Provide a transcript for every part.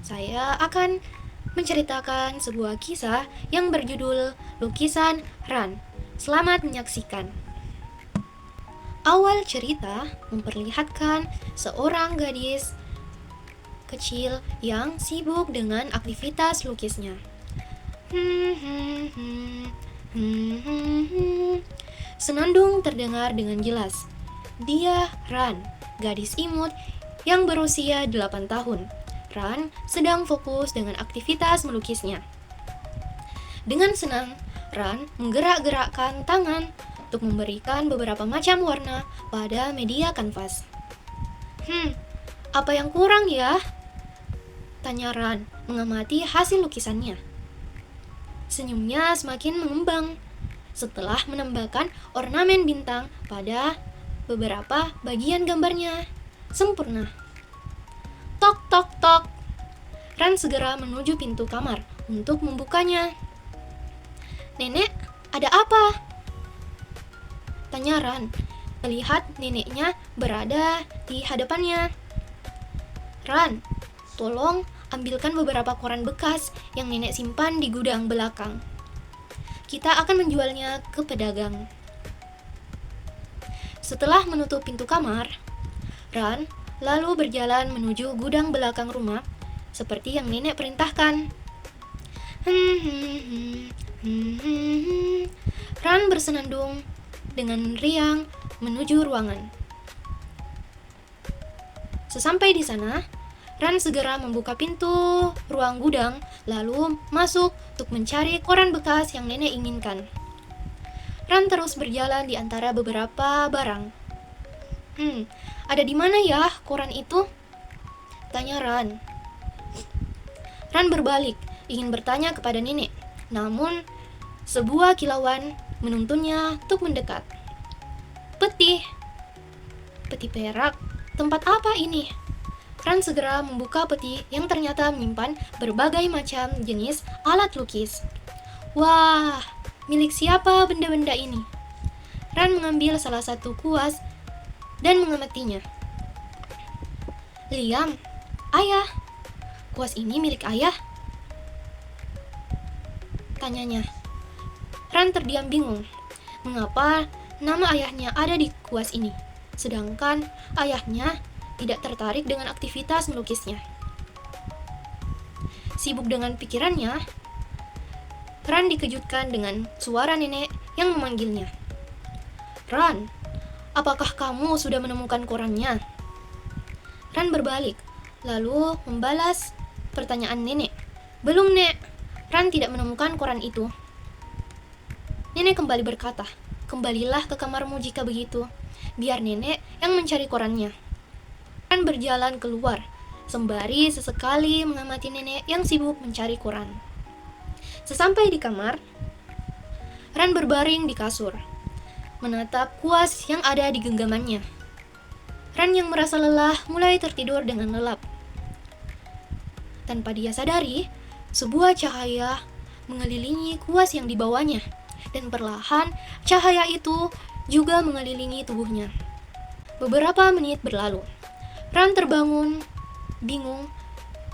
Saya akan menceritakan sebuah kisah yang berjudul Lukisan Ran. Selamat menyaksikan. Awal cerita memperlihatkan seorang gadis kecil yang sibuk dengan aktivitas lukisnya. Senandung terdengar dengan jelas. Dia Ran, gadis imut yang berusia 8 tahun. Ran sedang fokus dengan aktivitas melukisnya. Dengan senang, Ran menggerak-gerakkan tangan untuk memberikan beberapa macam warna pada media kanvas. Apa yang kurang ya? Tanya Ran mengamati hasil lukisannya. Senyumnya semakin mengembang setelah menambahkan ornamen bintang pada beberapa bagian gambarnya. Sempurna. Tok tok tok. Ran segera menuju pintu kamar untuk membukanya. "Nenek, ada apa?" tanya Ran, melihat neneknya berada di hadapannya. "Ran, tolong ambilkan beberapa koran bekas yang nenek simpan di gudang belakang. Kita akan menjualnya ke pedagang." Setelah menutup pintu kamar, Ran lalu berjalan menuju gudang belakang rumah seperti yang nenek perintahkan. Ran bersenandung dengan riang menuju ruangan. Sesampai di sana, Ran segera membuka pintu ruang gudang lalu masuk untuk mencari koran bekas yang nenek inginkan. Ran terus berjalan di antara beberapa barang. Ada di mana ya koran itu?" tanya Ran. Ran berbalik, ingin bertanya kepada nenek, namun sebuah kilauan menuntunnya untuk mendekat. Peti perak, tempat apa ini? Ran segera membuka peti yang ternyata menyimpan berbagai macam jenis alat lukis. Wah, milik siapa benda-benda ini? Ran mengambil salah satu kuas dan mengamatinya. "Liam, ayah, kuas ini milik ayah?" tanyanya. Ran terdiam bingung. Mengapa nama ayahnya ada di kuas ini, sedangkan ayahnya tidak tertarik dengan aktivitas melukisnya? Sibuk dengan pikirannya, Ran dikejutkan dengan suara nenek yang memanggilnya. "Ran, apakah kamu sudah menemukan korannya?" Ran berbalik, lalu membalas pertanyaan nenek. "Belum, Nek. Ran tidak menemukan koran itu." Nenek kembali berkata, "Kembalilah ke kamarmu jika begitu. Biar nenek yang mencari korannya." Ran berjalan keluar, sembari sesekali mengamati nenek yang sibuk mencari koran. Sesampai di kamar, Ran berbaring di kasur, menatap kuas yang ada di genggamannya. Ran yang merasa lelah mulai tertidur dengan lelap. Tanpa dia sadari, sebuah cahaya mengelilingi kuas yang dibawanya, dan perlahan cahaya itu juga mengelilingi tubuhnya. Beberapa menit berlalu. Ran terbangun, bingung,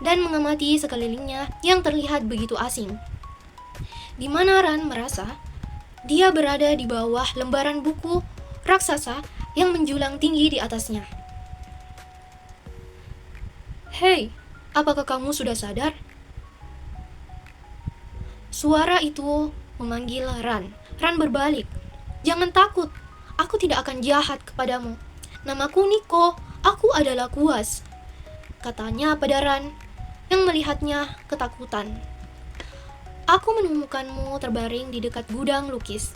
dan mengamati sekelilingnya yang terlihat begitu asing. Di mana Ran merasa dia berada di bawah lembaran buku raksasa yang menjulang tinggi di atasnya. "Hei, apakah kamu sudah sadar?" Suara itu memanggil Ran. Ran berbalik. "Jangan takut, aku tidak akan jahat kepadamu. Namaku Niko, aku adalah kuas," katanya pada Ran yang melihatnya ketakutan. "Aku menemukanmu terbaring di dekat gudang lukis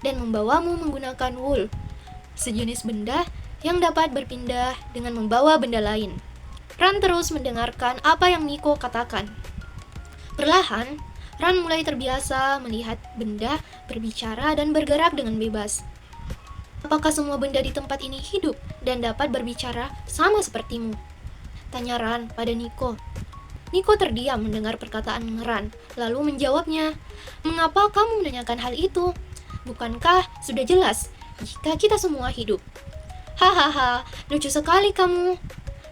dan membawamu menggunakan wool, sejenis benda yang dapat berpindah dengan membawa benda lain." Ran terus mendengarkan apa yang Niko katakan. Perlahan, Ran mulai terbiasa melihat benda berbicara dan bergerak dengan bebas. "Apakah semua benda di tempat ini hidup dan dapat berbicara sama sepertimu?" tanya Ran pada Niko. Niko terdiam mendengar perkataan Ran, lalu menjawabnya, "Mengapa kamu menanyakan hal itu? Bukankah sudah jelas jika kita semua hidup?" "Hahaha, lucu sekali kamu,"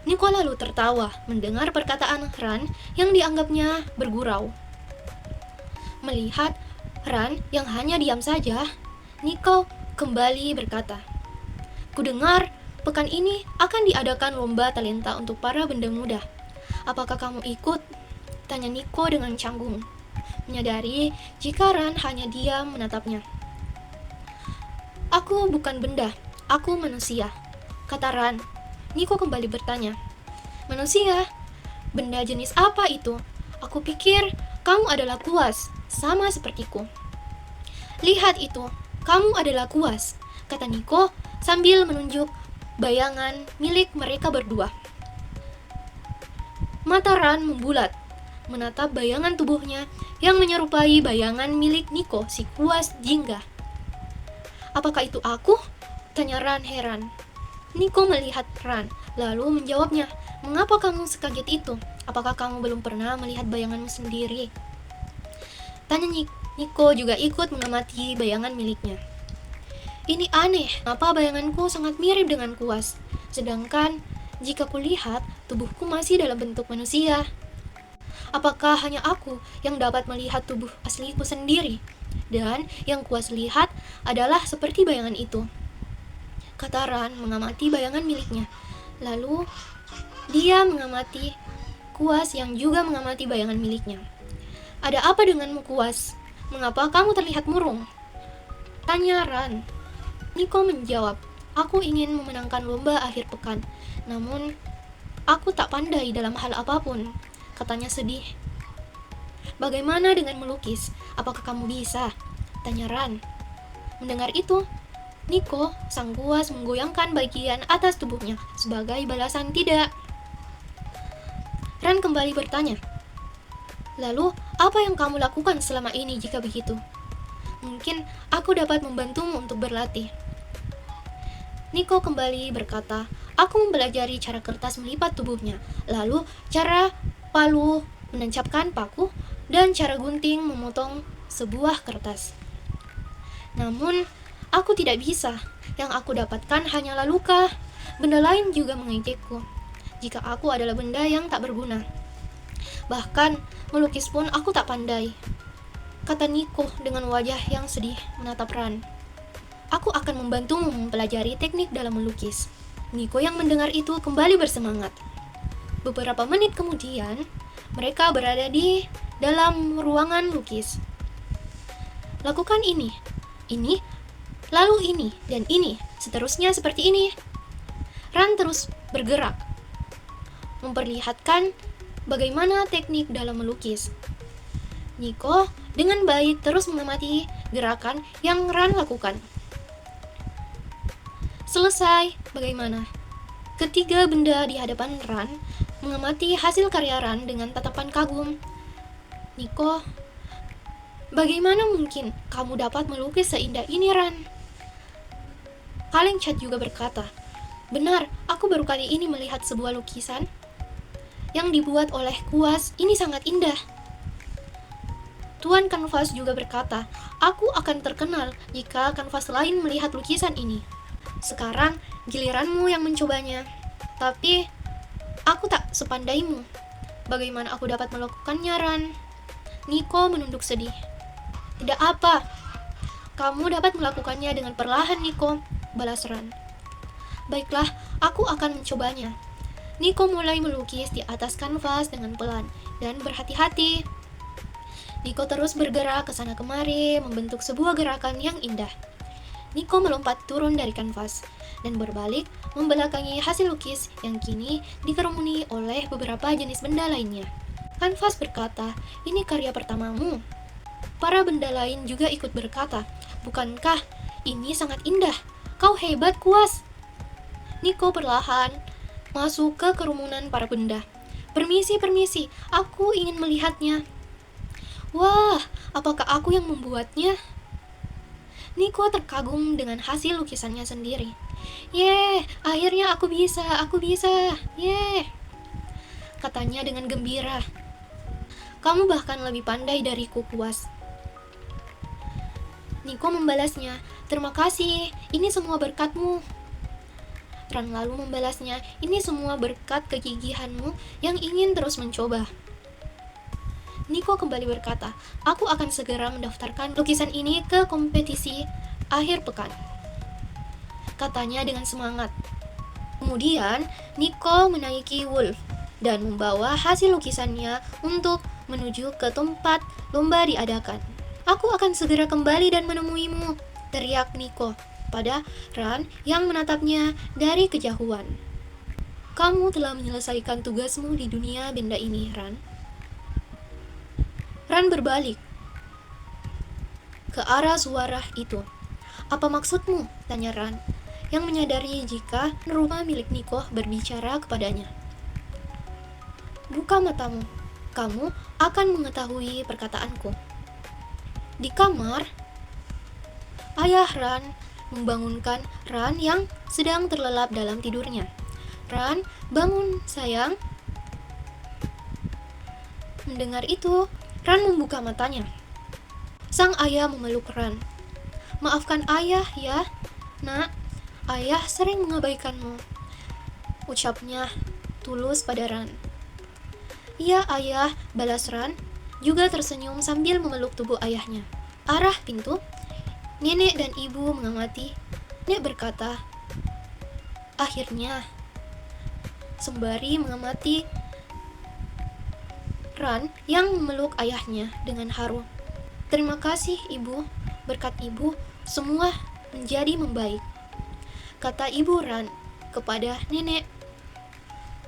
Niko lalu tertawa mendengar perkataan Ran yang dianggapnya bergurau. Melihat Ran yang hanya diam saja, Niko kembali berkata, "Kudengar pekan ini akan diadakan lomba talenta untuk para benda muda. Apakah kamu ikut?" tanya Niko dengan canggung, menyadari jika Ran hanya diam menatapnya. "Aku bukan benda, aku manusia," kata Ran. Niko kembali bertanya, "Manusia? Benda jenis apa itu? Aku pikir kamu adalah kuas, sama sepertiku." "Lihat itu, kamu adalah kuas," kata Niko sambil menunjuk bayangan milik mereka berdua. Mata Ran membulat, menatap bayangan tubuhnya yang menyerupai bayangan milik Niko, si kuas jingga. "Apakah itu aku?" tanya Ran heran. Niko melihat Ran, lalu menjawabnya, "Mengapa kamu sekaget itu? Apakah kamu belum pernah melihat bayanganmu sendiri?" Tanya Niko juga ikut mengamati bayangan miliknya. "Ini aneh, kenapa bayanganku sangat mirip dengan kuas, sedangkan jika kulihat, tubuhku masih dalam bentuk manusia. Apakah hanya aku yang dapat melihat tubuh asliku sendiri? Dan yang kuas lihat adalah seperti bayangan itu," kata Ran mengamati bayangan miliknya. Lalu dia mengamati kuas yang juga mengamati bayangan miliknya. "Ada apa denganmu, kuas? Mengapa kamu terlihat murung?" tanya Ran. Niko menjawab, "Aku ingin memenangkan lomba akhir pekan, namun aku tak pandai dalam hal apapun," katanya sedih. "Bagaimana dengan melukis? Apakah kamu bisa?" tanya Ran. Mendengar itu, Niko, sang kuas, menggoyangkan bagian atas tubuhnya sebagai balasan tidak. Ran kembali bertanya, "Lalu, apa yang kamu lakukan selama ini jika begitu? Mungkin aku dapat membantumu untuk berlatih." Niko kembali berkata, "Aku mempelajari cara kertas melipat tubuhnya, lalu cara palu menancapkan paku, dan cara gunting memotong sebuah kertas. Namun, aku tidak bisa. Yang aku dapatkan hanyalah luka. Benda lain juga mengejekku jika aku adalah benda yang tak berguna. Bahkan, melukis pun aku tak pandai," kata Niko dengan wajah yang sedih menatap Ran. "Aku akan membantumu mempelajari teknik dalam melukis." Niko yang mendengar itu kembali bersemangat. Beberapa menit kemudian, mereka berada di dalam ruangan lukis. "Lakukan ini, lalu ini, dan ini, seterusnya seperti ini." Ran terus bergerak, memperlihatkan bagaimana teknik dalam melukis. Niko dengan baik terus mengamati gerakan yang Ran lakukan. Selesai, bagaimana? Ketiga benda di hadapan Ran mengamati hasil karya Ran dengan tatapan kagum. "Niko, bagaimana mungkin kamu dapat melukis seindah ini, Ran?" Kaleng Cat juga berkata, "Benar, aku baru kali ini melihat sebuah lukisan yang dibuat oleh kuas. Ini sangat indah." Tuan Kanvas juga berkata, "Aku akan terkenal jika kanvas lain melihat lukisan ini. Sekarang giliranmu yang mencobanya. Tapi aku tak sepandaimu. Bagaimana aku dapat melakukannya, Ran?" Niko menunduk sedih. "Tidak apa. Kamu dapat melakukannya dengan perlahan, Niko," balas Ran. "Baiklah, aku akan mencobanya." Niko mulai melukis di atas kanvas dengan pelan dan berhati-hati. Niko terus bergerak ke sana kemari, membentuk sebuah gerakan yang indah. Niko melompat turun dari kanvas dan berbalik membelakangi hasil lukis yang kini dikerumuni oleh beberapa jenis benda lainnya. Kanvas berkata, "Ini karya pertamamu." Para benda lain juga ikut berkata, "Bukankah ini sangat indah? Kau hebat, kuas." Niko perlahan masuk ke kerumunan para benda. Permisi, aku ingin melihatnya." "Wah, apakah aku yang membuatnya?" Niko terkagum dengan hasil lukisannya sendiri. "Yeay, akhirnya aku bisa, yeay," katanya dengan gembira. "Kamu bahkan lebih pandai dariku, kuas." Niko membalasnya, "Terima kasih, ini semua berkatmu." Ran lalu membalasnya, ini semua berkat kegigihanmu yang ingin terus mencoba. Niko kembali berkata, aku akan segera mendaftarkan lukisan ini ke kompetisi akhir pekan, katanya dengan semangat. Kemudian, Niko menaiki Wolf dan membawa hasil lukisannya untuk menuju ke tempat lomba diadakan. Aku akan segera kembali dan menemuimu, teriak Niko pada Ran yang menatapnya dari kejauhan. Kamu telah menyelesaikan tugasmu di dunia benda ini, Ran. Ran berbalik ke arah suara itu. Apa maksudmu? Tanya Ran, yang menyadari jika rumah milik Niko berbicara kepadanya. Buka matamu, kamu akan mengetahui perkataanku. Di kamar, ayah Ran membangunkan Ran yang sedang terlelap dalam tidurnya. Ran, bangun sayang. Mendengar itu, Ran membuka matanya. Sang ayah memeluk Ran. Maafkan ayah ya, nak. Ayah sering mengabaikanmu, ucapnya tulus pada Ran. Iya ayah, balas Ran, juga tersenyum sambil memeluk tubuh ayahnya. Arah pintu, nenek dan ibu mengamati. Nenek berkata, akhirnya, sembari mengamati Ran yang memeluk ayahnya dengan haru. Terima kasih ibu, berkat ibu semua menjadi membaik, kata ibu Ran kepada nenek,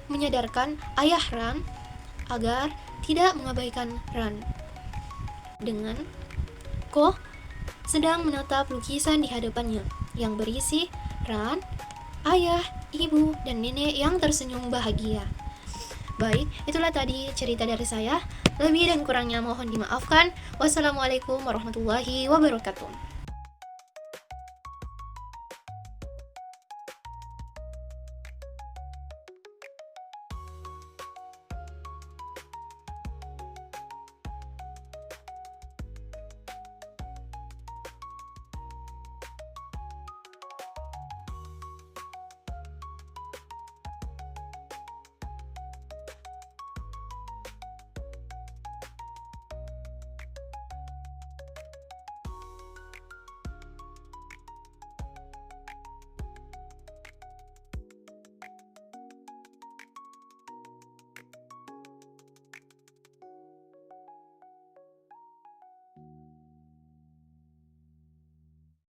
menyadarkan ayah Ran agar tidak mengabaikan Ran. Dengan Ko sedang menatap lukisan di hadapannya yang berisi Ran, ayah, ibu, dan nenek yang tersenyum bahagia. Baik, itulah tadi cerita dari saya. Lebih dan kurangnya mohon dimaafkan. Wassalamualaikum warahmatullahi wabarakatuh.